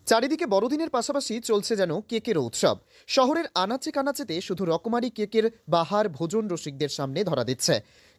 চারিদিকে বড়দিনের পাশাপাশি চলছে যেন কেকের উৎসব। শহরের আনাচে কানাচেতে শুধু রকমারি কেকের বাহার ভোজন রসিকদের সামনে ধরা দিচ্ছে।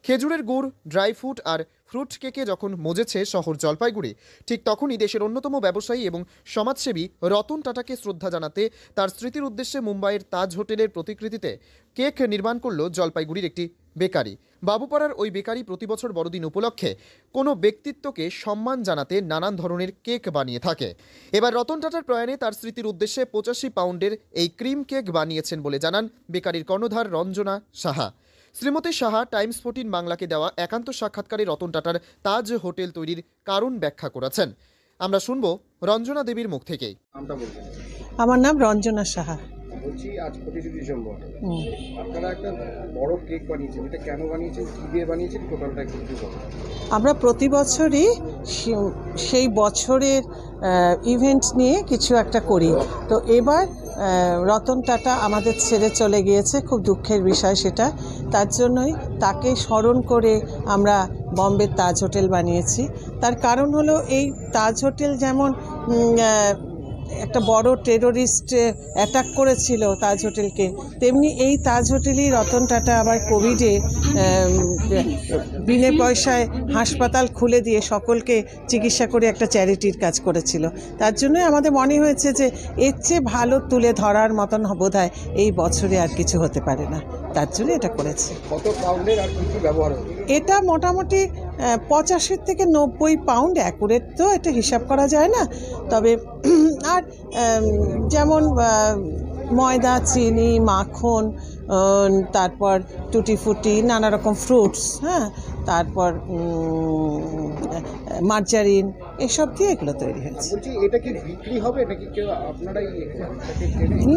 খেজুরের গুড়, ড্রাই ফ্রুট আর ফ্রুট কেকে যখন মজেছে শহর জলপাইগুড়ি, ঠিক তখনই দেশের অন্যতম ব্যবসায়ী এবং সমাজসেবী রতন টাটাকে শ্রদ্ধা জানাতে তার স্মৃতির উদ্দেশ্যে মুম্বাইয়ের তাজ হোটেলের প্রতিকৃতিতে কেক নির্মাণ করল জলপাইগুড়ির একটি বেকারি। বাবুপাড়ার ওই বেকারি প্রতি বছর বড়দিন উপলক্ষে কোনো ব্যক্তিত্বকে সম্মান জানাতে নানান ধরনের কেক বানিয়ে থাকে। এবার রতন টাটার প্রয়াণে তার স্মৃতির উদ্দেশ্যে 85 পাউন্ডের এই ক্রিম কেক বানিয়েছেন বলে জানান বেকারির কর্ণধার রঞ্জনা সাহা। শ্রীমতী সাহা টাইমস 14 বাংলাকে দেওয়া একান্ত সাক্ষাৎকারে রতন টাটার তাজ হোটেল তৈরির কারণ ব্যাখ্যা করেছেন। আমরা শুনবো রঞ্জনা দেবীর মুখ থেকেই। আমার নাম রঞ্জনা সাহা। বলছি, আজ 25 ডিসেম্বর আপনারা একটা বড় কেক বানিয়েছেন, এটা কেন বানিয়েছেন, কি দিয়ে বানিয়েছেন, টোটালটা একটু বলুন। আমরা প্রতি বছরই সেই বছরের ইভেন্ট নিয়ে কিছু একটা করি। তো এবার রতন টাটা আমাদের ছেড়ে চলে গিয়েছে, খুব দুঃখের বিষয় সেটা। তার জন্যই তাকে স্মরণ করে আমরা বম্বের তাজ হোটেল বানিয়েছি। তার কারণ হলো এই তাজ হোটেল যেমন একটা বড় টেরোরিস্ট অ্যাটাক করেছিল তাজ হোটেলকে, তেমনি এই তাজ হোটেলই রতন টাটা আবার কোভিডে বিনে পয়সায় হাসপাতাল খুলে দিয়ে সকলকে চিকিৎসা করে একটা চ্যারিটির কাজ করেছিল। তার জন্যই আমাদের মনে হয়েছে যে এর চেয়ে ভালো তুলে ধরার মতন বোধহয় এই বছরে আর কিছু হতে পারে না, তার জন্য এটা করেছি। কত পাউন্ডের আর কি ব্যবহার হবে? এটা মোটামুটি 85 থেকে 90 পাউন্ড, অ্যাকুরেট তো এটা হিসাব করা যায় না। তবে আর যেমন ময়দা, চিনি, মাখন, তারপর টুটি ফুটি, নানা রকম ফ্রুটস, হ্যাঁ, তারপর মার্জারিন, এসব দিয়ে এগুলো তৈরি হয়েছে। এটা কি বিক্রি হবে নাকি কেউ আপনারাই?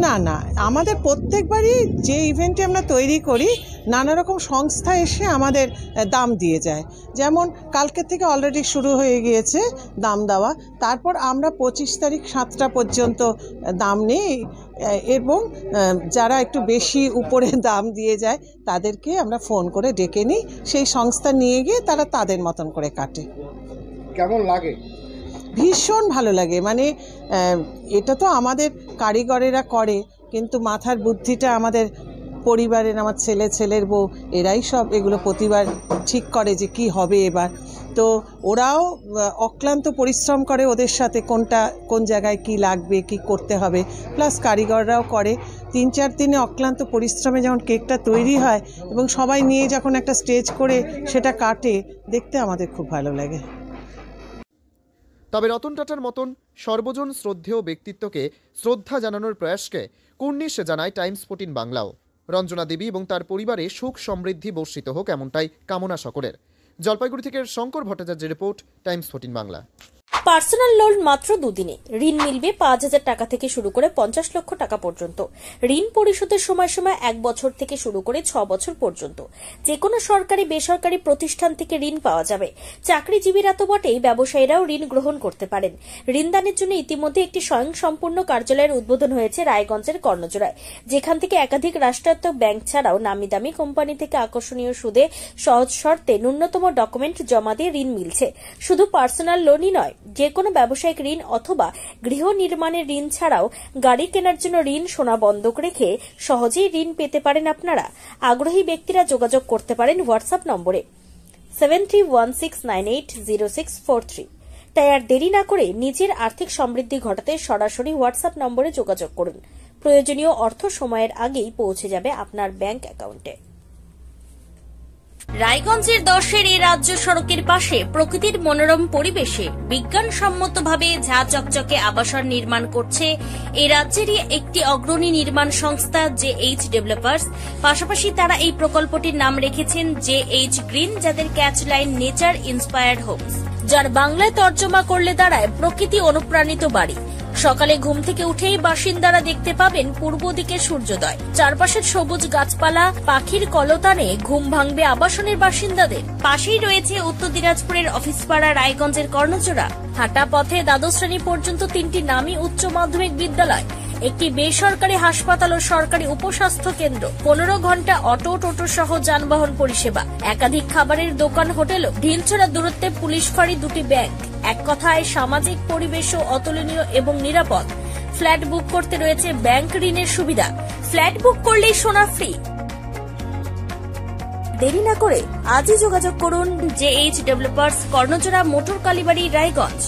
না না, আমাদের প্রত্যেকবারই যে ইভেন্টে আমরা তৈরি করি নানা রকম সংস্থা এসে আমাদের দাম দিয়ে যায়। যেমন কালকে থেকে অলরেডি শুরু হয়ে গিয়েছে দাম দেওয়া। তারপর আমরা 25 তারিখ 7টা পর্যন্ত দাম নিই, এবং যারা একটু বেশি উপরে দাম দিয়ে যায় তাদেরকে আমরা ফোন করে ডেকে নিই, সেই সংস্থা নিয়ে গিয়ে তারা তাদের মতন করে কাটে। কেমন লাগে? ভীষণ ভালো লাগে। মানে এটা তো আমাদের কারিগরেরা করে, কিন্তু মাথার বুদ্ধিটা আমাদের পরিবারের, আমার ছেলের বউ, এরাই সব এগুলো প্রতিবার ঠিক করে যে কি হবে এবার। তো ওরাও অক্লান্ত পরিশ্রম করে, ওদের সাথে কোন জায়গায় কি লাগবে, কি করতে হবে, প্লাস কারিগররাও করে। 3-4 দিনে অক্লান্ত পরিশ্রমে যখন কেকটা তৈরি হয় এবং সবাই নিয়ে যখন একটা স্টেজ করে সেটা কাটে, দেখতে আমাদের খুব ভালো লাগে। তবে রতন টাটার মতন সর্বজন শ্রদ্ধেয় ব্যক্তিত্বকে শ্রদ্ধা জানানোর প্রয়াসকে কুর্নিশ জানায় টাইমস 14 বাংলাও। রঞ্জনা দেবী এবং তার পরিবারে সুখ সমৃদ্ধি বর্ষিত হোক, এমনটাই কামনা সকলের। জলপাইগুড়ি থেকে শঙ্কর ভট্টাচার্যের report, Times 14 Bangla. Personal loan মাত্র 2 দিনে ঋণ মিলবে 5,000 টাকা থেকে শুরু করে 50 লক্ষ টাকা পর্যন্ত। ঋণ পরিশোধের সময়সীমা 1 বছর থেকে শুরু করে 6 বছর পর্যন্ত। যে কোনো সরকারি বেসরকারি প্রতিষ্ঠান থেকে ঋণ পাওয়া যাবে। চাকরিজীবীরা তো বটেই, ব্যবসায়ীরাও ঋণ গ্রহণ করতে পারেন। ঋণদানের জন্য ইতিমধ্যে একটি স্বয়ংসম্পূর্ণ কার্যালয়ের উদ্বোধন হয়েছে রায়গঞ্জের কর্ণজোড়ায়, যেখান থেকে একাধিক রাষ্ট্রায়ত্ত ব্যাংক ছাড়াও নামি দামি কোম্পানি থেকে আকর্ষণীয় সুদে সহজ শর্তে ন্যূনতম ডকুমেন্ট জমা দিয়ে ঋণ মিলছে। শুধু পার্সোনাল লোনই নয়, যে কোনো ব্যবসায়িক ঋণ অথবা গৃহ নির্মাণের ঋণ ছাড়াও গাড়ি কেনার জন্য ঋণ, সোনা বন্ধক রেখে সহজেই ঋণ পেতে পারেন আপনারা। আগ্রহী ব্যক্তিরা যোগাযোগ করতে পারেন হোয়াটসঅ্যাপ নম্বরে 7316980643। তাই আর দেরি না করে নিজের আর্থিক সমৃদ্ধি ঘটাতে সরাসরি হোয়াটসঅ্যাপ নম্বরে যোগাযোগ করুন। প্রয়োজনীয় অর্থ সময়ের আগেই পৌঁছে যাবে আপনার ব্যাংক অ্যাকাউন্টে। রায়গঞ্জের 10-এর এই রাজ্য সড়কের পাশে প্রকৃতির মনোরম পরিবেশে বিজ্ঞানসম্মতভাবে ঝা চকচকে আবাসন নির্মাণ করছে এই রাজ্যেরই একটি অগ্রণী নির্মাণ সংস্থা JH ডেভেলপার্স। পাশাপাশি তারা এই প্রকল্পটির নাম রেখেছেন JH গ্রিন, যাদের catch line nature inspired homes, যার বাংলায় তর্জমা করলে দাঁড়ায় প্রকৃতি অনুপ্রাণিত বাড়ি। সকালে ঘুম থেকে উঠেই বাসিন্দারা দেখতে পাবেন পূর্ব দিকে সূর্যোদয়। চারপাশের সবুজ গাছপালা, পাখির কলতানে ঘুম ভাঙবে আবাসনের বাসিন্দাদের। পাশেই রয়েছে উত্তর দিনাজপুরের অফিসপাড়া রায়গঞ্জের কর্ণজোড়া। হাঁটা পথে দ্বাদশ শ্রেণী পর্যন্ত 3টি নামী উচ্চ মাধ্যমিক বিদ্যালয়, একটি বেসরকারি হাসপাতাল ও সরকারি উপস্বাস্থ্য কেন্দ্র, 15 ঘন্টা অটো, টোটো সহ যানবাহন পরিষেবা, একাধিক খাবারের দোকান, হোটেল, ঢিলছড়া দূরত্বে পুলিশ ফাঁড়ি, 2টি ব্যাংক। এক কথায় সামাজিক পরিবেশও অতুলনীয় এবং নিরাপদ। ফ্ল্যাট বুক করতে রয়েছে ব্যাংক ঋণের সুবিধা। ফ্ল্যাট বুক করলেই সোনা ফ্রি। দেরি না করে আজই যোগাযোগ করুন JH developers, Karnajora, motor Kalibari, Raiganj.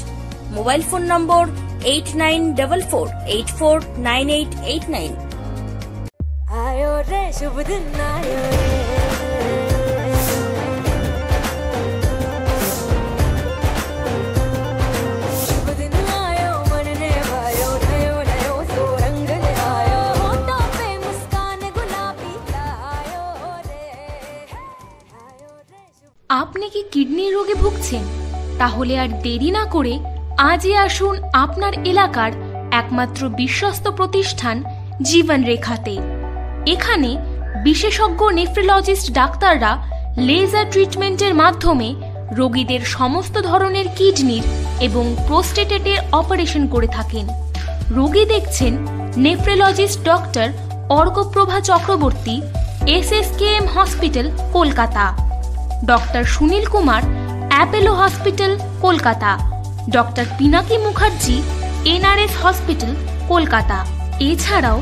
Mobile phone number 8944849889। आयो रे शुभ दिन आयो रे, शुभ दिन आयो मन ने भायो, नयो नयो तो रंग ले आयो, होठों पे मुस्कान गुलाबी आयो रे, आयो रे शुभ। আপনি কি কিডনির রোগে ভুগছেন? তাহলে আর দেরি না করে আজই আসুন আপনার এলাকার একমাত্র বিশ্বস্ত প্রতিষ্ঠান জীবন রেখাতে। এখানে বিশেষজ্ঞ নেফ্রোলজিস্ট ডাক্তাররা লেজার ট্রিটমেন্টের মাধ্যমে রোগীদের সমস্ত ধরনের কিডনির এবং প্রোস্টেটের অপারেশন করে থাকেন। রোগী দেখছেন nephrologist doctor Arkaprabha Chakraborty, SSKM hospital, Kolkata. Doctor Sunil Kumar, Apollo hospital, Kolkata. Doctor Pinaki Mukherjee, NRS hospital, Kolkata. এছাড়াও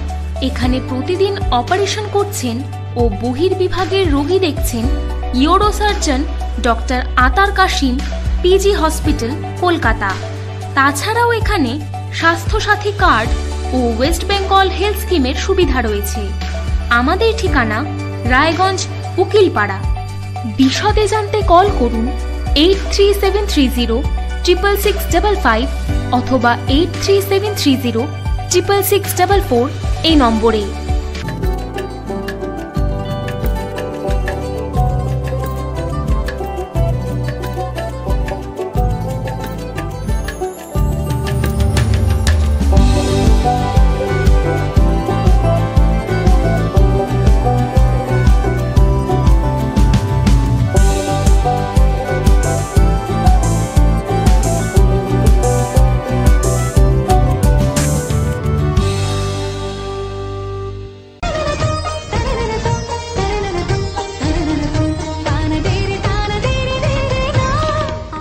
এখানে প্রতিদিন অপারেশন করছেন ও বহির্বিভাগের রোগী দেখছেন ইউরোসার্জন ডক্টর আতার কাশিম, PG হসপিটাল, কলকাতা। তাছাড়াও এখানে স্বাস্থ্যসাথী কার্ড ও ওয়েস্ট বেঙ্গল হেলথ স্কিমের সুবিধা রয়েছে। আমাদের ঠিকানা রায়গঞ্জ, উকিলপাড়া। বিশদে জানতে কল করুন 8373066655 অথবা 8373066644 এই নম্বরে।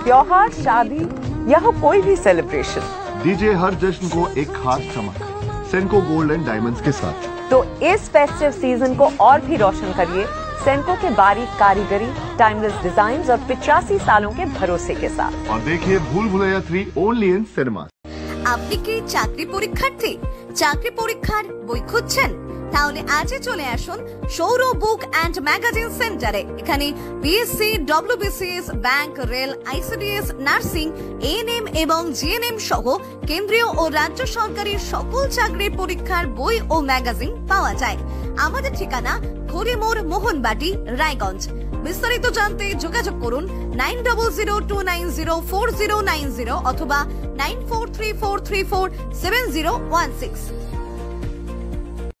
त्योहार, शादी या हो कोई भी सेलिब्रेशन, दीजिए हर जश्न को एक खास चमक सेंको गोल्ड एंड डायमंड्स के साथ। तो इस फेस्टिव सीजन को और भी रोशन करिए सेंको के बारीक कारीगरी, टाइमलेस डिजाइन और 85 सालों के भरोसे के साथ। और देखिए भूल भुलैया 3 ओनली इन सिनेमा। আপনি কি চাকরি পরীক্ষার্থী? চাকরি পরীক্ষার বই খুঁজছেন? তাহলে আজই চলে আসুন সৌর বুক অ্যান্ড ম্যাগাজিন সেন্টারে। এখানে BSc, WBCS, bank, rail, ICDS, nursing, ANM এবং GNM সহ কেন্দ্রীয় ও রাজ্য সরকারের সকল চাকরির পরীক্ষার বই ও ম্যাগাজিন পাওয়া যায়। আমাদের ঠিকানা ঘড়িমোড়, মোহনবাটি, রায়গঞ্জ। বিস্তারিত জানতে যোগাযোগ করুন 9002904090 অথবা 9434347016।